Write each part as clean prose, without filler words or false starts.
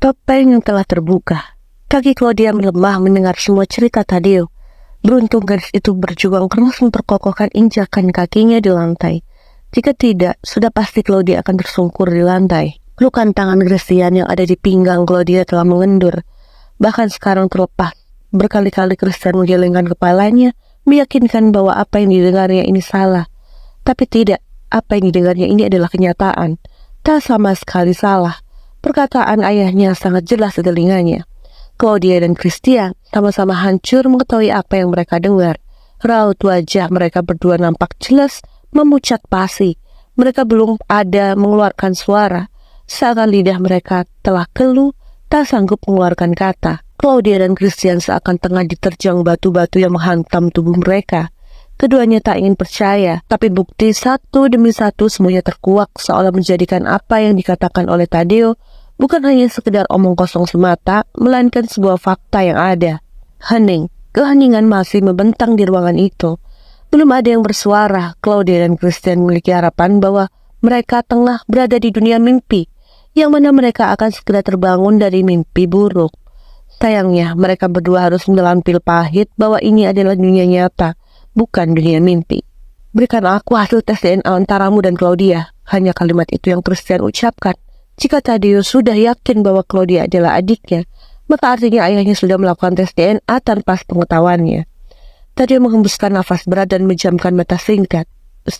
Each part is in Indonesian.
Topeng yang telah terbuka. Kaki Claudia melemah mendengar semua cerita Taddeo. Beruntung gadis itu berjuang keras memperkokohkan injakan kakinya di lantai. Jika tidak, sudah pasti Claudia akan tersungkur di lantai. Pelukan tangan Christian yang ada di pinggang Claudia telah mengendur. Bahkan sekarang terlepas. Berkali-kali Christian menggelengkan kepalanya, meyakinkan bahwa apa yang didengarnya ini salah. Tapi tidak, apa yang didengarnya ini adalah kenyataan. Tak sama sekali salah. Perkataan ayahnya sangat jelas di telinganya. Claudia dan Christian sama-sama hancur mengetahui apa yang mereka dengar. Raut wajah mereka berdua nampak jelas memucat pasi. Mereka belum ada mengeluarkan suara. Seakan lidah mereka telah keluh, tak sanggup mengeluarkan kata. Claudia dan Christian seakan tengah diterjang batu-batu yang menghantam tubuh mereka. Keduanya tak ingin percaya, tapi bukti satu demi satu semuanya terkuak seolah menjadikan apa yang dikatakan oleh Taddeo bukan hanya sekedar omong kosong semata, melainkan sebuah fakta yang ada. Hening, keheningan masih membentang di ruangan itu. Belum ada yang bersuara. Claudia dan Christian memiliki harapan bahwa mereka tengah berada di dunia mimpi, yang mana mereka akan segera terbangun dari mimpi buruk. Sayangnya, mereka berdua harus menelan pil pahit bahwa ini adalah dunia nyata, bukan dunia mimpi. Berikan aku hasil tes DNA antaramu dan Claudia. Hanya kalimat itu yang Christian ucapkan. Jika Taddeo sudah yakin bahwa Claudia adalah adiknya, maka artinya ayahnya sudah melakukan tes DNA tanpa pengetahuannya. Taddeo menghembuskan nafas berat dan menjamkan mata singkat.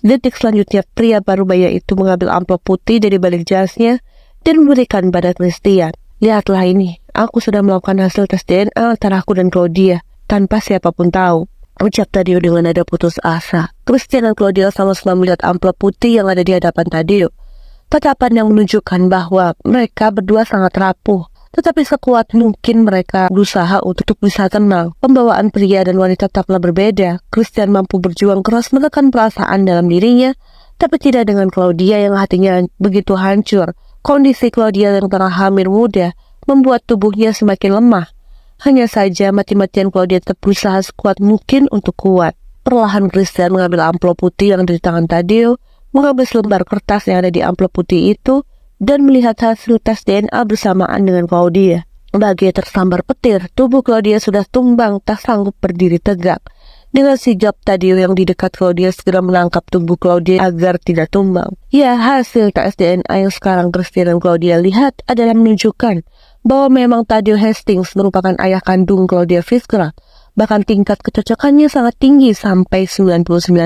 Detik selanjutnya, pria parubaya itu mengambil amplop putih dari balik jasnya dan memberikan pada Christian. Lihatlah ini, aku sudah melakukan hasil tes DNA antara aku dan Claudia, tanpa siapapun tahu. Ucap Taddeo dengan nada putus asa. Christian dan Claudia sama-sama melihat amplop putih yang ada di hadapan Taddeo. Tatapan yang menunjukkan bahwa mereka berdua sangat rapuh. Tetapi sekuat mungkin mereka berusaha untuk bisa tenang. Pembawaan pria dan wanita tetaplah berbeda. Christian mampu berjuang keras menekan perasaan dalam dirinya, tapi tidak dengan Claudia yang hatinya begitu hancur. Kondisi Claudia yang tengah hamil muda membuat tubuhnya semakin lemah. Hanya saja mati-matian Claudia tetap berusaha sekuat mungkin untuk kuat. Perlahan Christian mengambil amplop putih yang ada di tangan Taddeo, mengambil selembar kertas yang ada di amplop putih itu, dan melihat hasil tes DNA bersamaan dengan Claudia. Bagai tersambar petir, tubuh Claudia sudah tumbang, tak sanggup berdiri tegak. Dengan sigap Taddeo yang di dekat Claudia segera menangkap tubuh Claudia agar tidak tumbang. Ya, hasil tes DNA yang sekarang Christian dan Claudia lihat adalah menunjukkan bahwa memang Taddeo Hastings merupakan ayah kandung Claudia Fitzgerald. Bahkan tingkat kecocokannya sangat tinggi sampai 99%.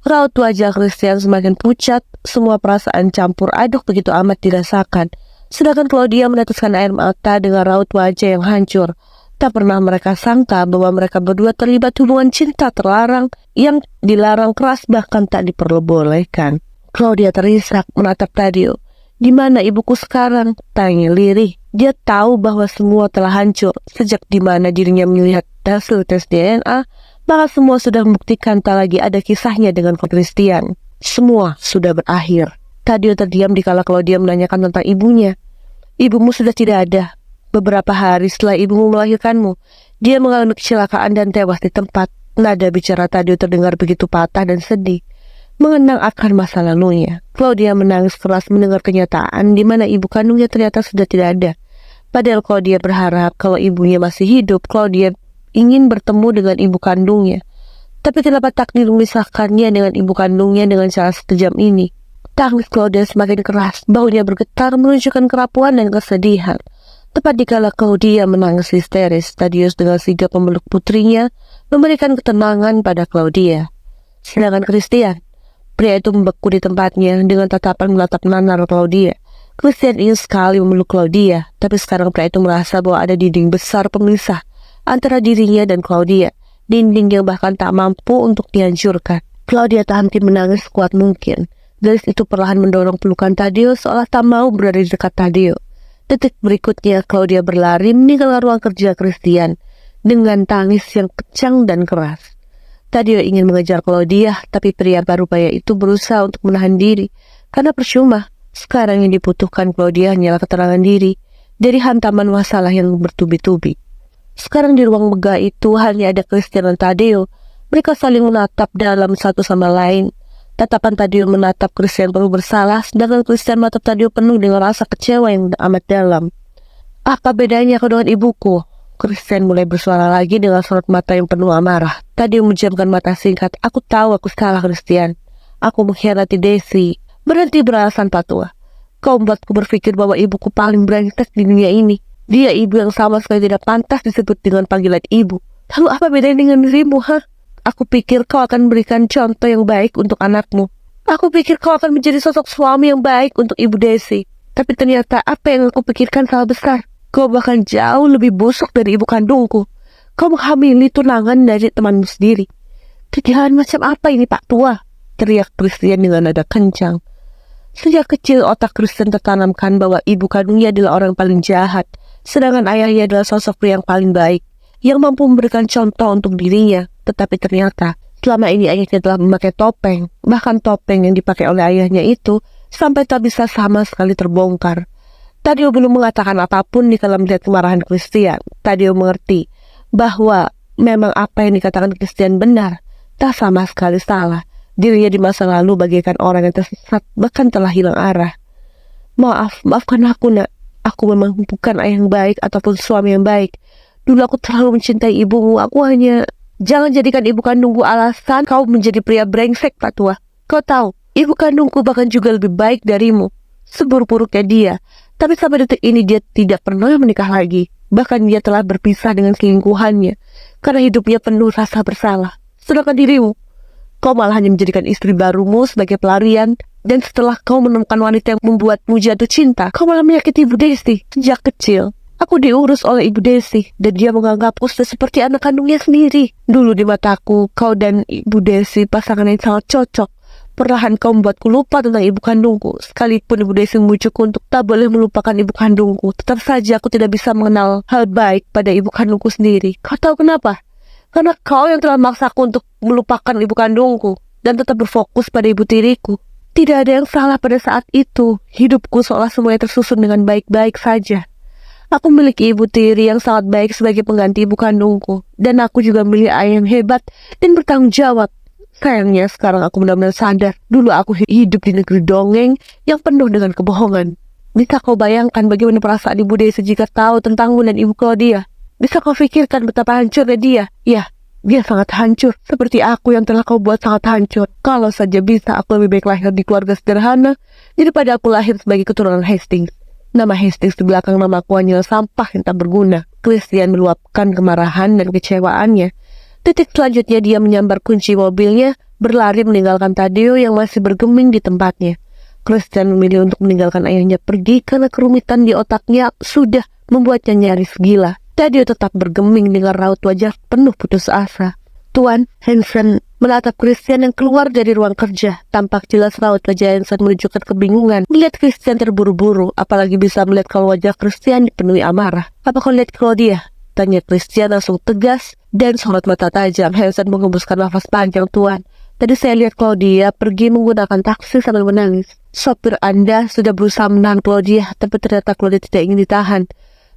Raut wajah Christian semakin pucat, semua perasaan campur aduk begitu amat dirasakan. Sedangkan Claudia meneteskan air mata dengan raut wajah yang hancur. Tak pernah mereka sangka bahwa mereka berdua terlibat hubungan cinta terlarang yang dilarang keras bahkan tak diperbolehkan. Claudia terisak menatap Taddeo. "Di mana ibuku sekarang?" tanya lirih. Dia tahu bahwa semua telah hancur. Sejak di mana dirinya melihat hasil tes DNA, maka semua sudah membuktikan tak lagi ada kisahnya dengan Christian. Semua sudah berakhir. Taddeo terdiam dikala Claudia menanyakan tentang ibunya. "Ibumu sudah tidak ada. Beberapa hari setelah ibumu melahirkanmu, dia mengalami kecelakaan dan tewas di tempat." Nada bicara Taddeo terdengar begitu patah dan sedih, mengenang akan masa lalunya. Claudia menangis keras mendengar kenyataan di mana ibu kandungnya ternyata sudah tidak ada. Padahal Claudia berharap kalau ibunya masih hidup, Claudia ingin bertemu dengan ibu kandungnya. Tapi kenapa takdir memisahkannya dengan ibu kandungnya dengan cara sekejam ini? Tangis Claudia semakin keras, baunya bergetar menunjukkan kerapuhan dan kesedihan. Tepat dikala Claudia menangis histeris, Taddeo dengan sigap memeluk putrinya, memberikan ketenangan pada Claudia. Sedangkan Christian, pria itu membeku di tempatnya dengan tatapan menatap nanar Claudia. Christian ingin sekali memeluk Claudia, tapi sekarang pria itu merasa bahwa ada dinding besar pemisah antara dirinya dan Claudia, dinding yang bahkan tak mampu untuk dihancurkan. Claudia tak henti menangis sekuat mungkin. Gadis itu perlahan mendorong pelukan Taddeo seolah tak mau berada di dekat Taddeo. Detik berikutnya Claudia berlari meninggalkan ruang kerja Christian dengan tangis yang kencang dan keras. Taddeo ingin mengejar Claudia, tapi pria parubaya itu berusaha untuk menahan diri. Karena percuma, sekarang yang dibutuhkan Claudia hanyalah keterangan diri dari hantaman masalah yang bertubi-tubi. Sekarang di ruang megah itu hanya ada Christian dan Taddeo. Mereka saling menatap dalam satu sama lain. Tatapan Taddeo menatap Christian penuh bersalah, sedangkan Christian menatap Taddeo penuh dengan rasa kecewa yang amat dalam. Apa bedanya kau dengan ibuku? Christian mulai bersuara lagi dengan sorot mata yang penuh amarah. Tadi menjamkan mata singkat. Aku tahu aku salah, Christian. Aku mengkhianati Desi. Berhenti beralasan, Pak Tua. Kau membuatku berpikir bahwa ibuku paling brengsek di dunia ini. Dia ibu yang sama sekali tidak pantas disebut dengan panggilan ibu. Lalu apa bedanya dengan dirimu, ha? Aku pikir kau akan memberikan contoh yang baik untuk anakmu. Aku pikir kau akan menjadi sosok suami yang baik untuk ibu Desi. Tapi ternyata apa yang aku pikirkan salah besar. Kau bahkan jauh lebih busuk dari ibu kandungku. Kau menghamili tunangan dari temanmu sendiri. Kejahat macam apa ini, Pak Tua? Teriak Christian dengan nada kencang. Sejak kecil otak Christian tertanamkan bahwa ibu kandungnya adalah orang paling jahat, sedangkan ayahnya adalah sosok pria yang paling baik, yang mampu memberikan contoh untuk dirinya. Tetapi ternyata selama ini ayahnya telah memakai topeng, bahkan topeng yang dipakai oleh ayahnya itu sampai tak bisa sama sekali terbongkar. Tadio belum mengatakan apapun di dalam melihat kemarahan Christian. Tadio mengerti bahwa memang apa yang dikatakan Christian benar, tak sama sekali salah. Dirinya di masa lalu bagaikan orang yang tersesat, bahkan telah hilang arah. Maafkan aku, nak. Aku memang bukan ayah yang baik ataupun suami yang baik. Dulu aku terlalu mencintai ibumu. Aku hanya... Jangan jadikan ibu kandungku alasan kau menjadi pria brengsek, Pak Tua. Kau tahu, ibu kandungku bahkan juga lebih baik darimu. Seburuk-buruknya dia, tapi sampai detik ini dia tidak pernah menikah lagi. Bahkan dia telah berpisah dengan selingkuhannya karena hidupnya penuh rasa bersalah. Sedangkan dirimu, kau malah hanya menjadikan istri barumu sebagai pelarian. Dan setelah kau menemukan wanita yang membuatmu jatuh cinta, kau malah menyakiti ibu Desi. Sejak kecil, aku diurus oleh ibu Desi, dan dia menganggapku sudah seperti anak kandungnya sendiri. Dulu di mataku, kau dan ibu Desi pasangan yang sangat cocok. Perlahan kau membuatku lupa tentang ibu kandungku. Sekalipun ibu Desi membujukku untuk tak boleh melupakan ibu kandungku, tetap saja aku tidak bisa mengenal hal baik pada ibu kandungku sendiri. Kau tahu kenapa? Karena kau yang telah memaksaku untuk melupakan ibu kandungku dan tetap berfokus pada ibu tiriku. Tidak ada yang salah pada saat itu. Hidupku seolah semuanya tersusun dengan baik-baik saja. Aku memiliki ibu tiri yang sangat baik sebagai pengganti ibu kandungku. Dan aku juga memiliki ayah yang hebat dan bertanggung jawab. Sayangnya sekarang aku benar-benar sadar. Dulu aku hidup di negeri dongeng yang penuh dengan kebohongan. Bisa kau bayangkan bagaimana perasaan ibu Desi jika tahu tentangmu dan ibu Claudia? Bisa kau pikirkan betapa hancurnya dia? Ya, dia sangat hancur, seperti aku yang telah kau buat sangat hancur. Kalau saja bisa, aku lebih baik lahir di keluarga sederhana daripada aku lahir sebagai keturunan Hastings. Nama Hastings di belakang nama aku hanyalah sampah yang tak berguna. Christian meluapkan kemarahan dan kecewaannya. Detik selanjutnya dia menyambar kunci mobilnya, berlari meninggalkan Tadio yang masih bergeming di tempatnya. Christian memilih untuk meninggalkan ayahnya pergi karena kerumitan di otaknya sudah membuatnya nyaris gila. Tadio tetap bergeming dengan raut wajah penuh putus asa. Tuan, Hansen menatap Christian yang keluar dari ruang kerja. Tampak jelas raut wajah Hansen menunjukkan kebingungan. Melihat Christian terburu-buru, apalagi bisa melihat kalau wajah Christian dipenuhi amarah. Apa kau lihat Claudia? Tanya Christian langsung tegas dan sorot mata tajam. Hansen mengembuskan nafas panjang. Tuan, tadi saya lihat Claudia pergi menggunakan taksi sambil menangis. Sopir Anda sudah berusaha menahan Claudia, tapi ternyata Claudia tidak ingin ditahan.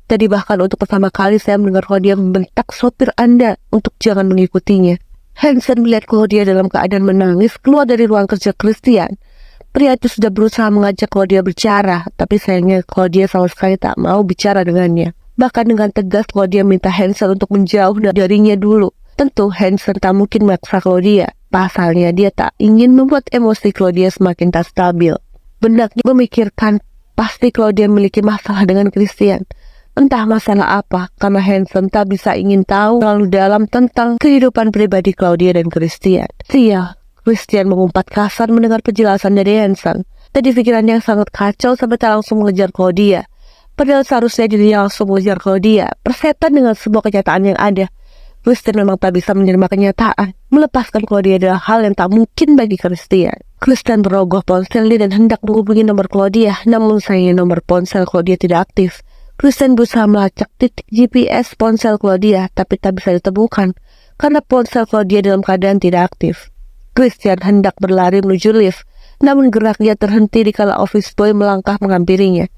Tadi bahkan untuk pertama kali saya mendengar Claudia membentak sopir Anda untuk jangan mengikutinya. Hansen melihat Claudia dalam keadaan menangis keluar dari ruang kerja Christian. Pria itu sudah berusaha mengajak Claudia bicara, tapi sayangnya Claudia sama sekali tak mau bicara dengannya. Bahkan dengan tegas Claudia minta Hansen untuk menjauh darinya dulu. Tentu Hansen tak mungkin memaksa Claudia. Pasalnya dia tak ingin membuat emosi Claudia semakin tak stabil. Benaknya memikirkan pasti Claudia memiliki masalah dengan Christian. Entah masalah apa, karena Hansen tak bisa ingin tahu terlalu dalam tentang kehidupan pribadi Claudia dan Christian. Sial, Christian mengumpat kasar mendengar penjelasan dari Hansen. Tadi pikirannya sangat kacau sampai tak langsung mengejar Claudia. Padahal seharusnya dirinya langsung mengejar Claudia, persetan dengan sebuah kenyataan yang ada. Christian memang tak bisa menerima kenyataan. Melepaskan Claudia adalah hal yang tak mungkin bagi Christian. Christian berogoh ponselnya dan hendak menghubungi nomor Claudia, namun sayangnya nomor ponsel Claudia tidak aktif. Christian berusaha melacak titik GPS ponsel Claudia, tapi tak bisa ditemukan karena ponsel Claudia dalam keadaan tidak aktif. Christian hendak berlari menuju lift, namun geraknya terhenti dikala office boy melangkah menghampirinya.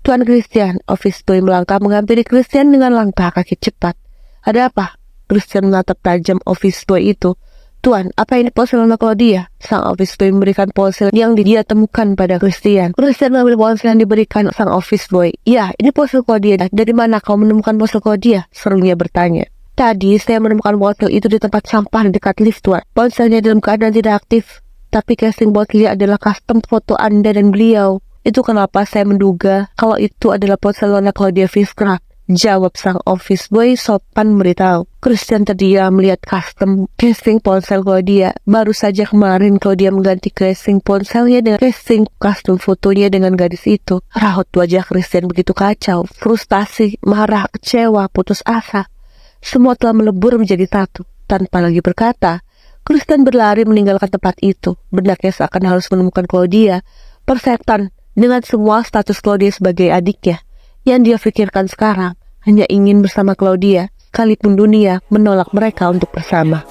Tuan Christian, office boy melangkah menghampiri Christian dengan langkah kaki cepat. Ada apa? Christian menatap tajam office boy itu. Tuan, apa ini ponsel anak Claudia? Sang office boy memberikan ponsel yang dia temukan pada Christian. Christian mengambil ponsel yang diberikan sang office boy. Ya, ini ponsel Claudia. Dari mana kau menemukan ponsel Claudia? Serunya bertanya. Tadi saya menemukan ponsel itu di tempat sampah di dekat lift, Tuan. Ponselnya dalam keadaan tidak aktif, tapi casing ponselnya adalah custom foto Anda dan beliau. Itu kenapa saya menduga kalau itu adalah ponsel Nona Claudia Fiskra. Jawab sang office boy sopan memberitahu. Christian terdiam melihat custom casing ponsel Claudia. Baru saja kemarin Claudia mengganti casing ponselnya dengan casing custom fotonya dengan gadis itu. Raut wajah Christian begitu kacau. Frustasi, marah, kecewa, putus asa. Semua telah melebur menjadi satu. Tanpa lagi berkata, Christian berlari meninggalkan tempat itu. Benaknya seakan harus menemukan Claudia. Persetan dengan semua status Claudia sebagai adiknya. Yang dia pikirkan sekarang hanya ingin bersama Claudia, sekalipun dunia menolak mereka untuk bersama.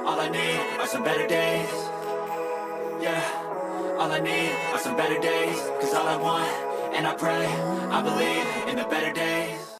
All I need are some better days. Yeah, all I need are some better days. 'Cause all I want, and I pray, I believe in the better days.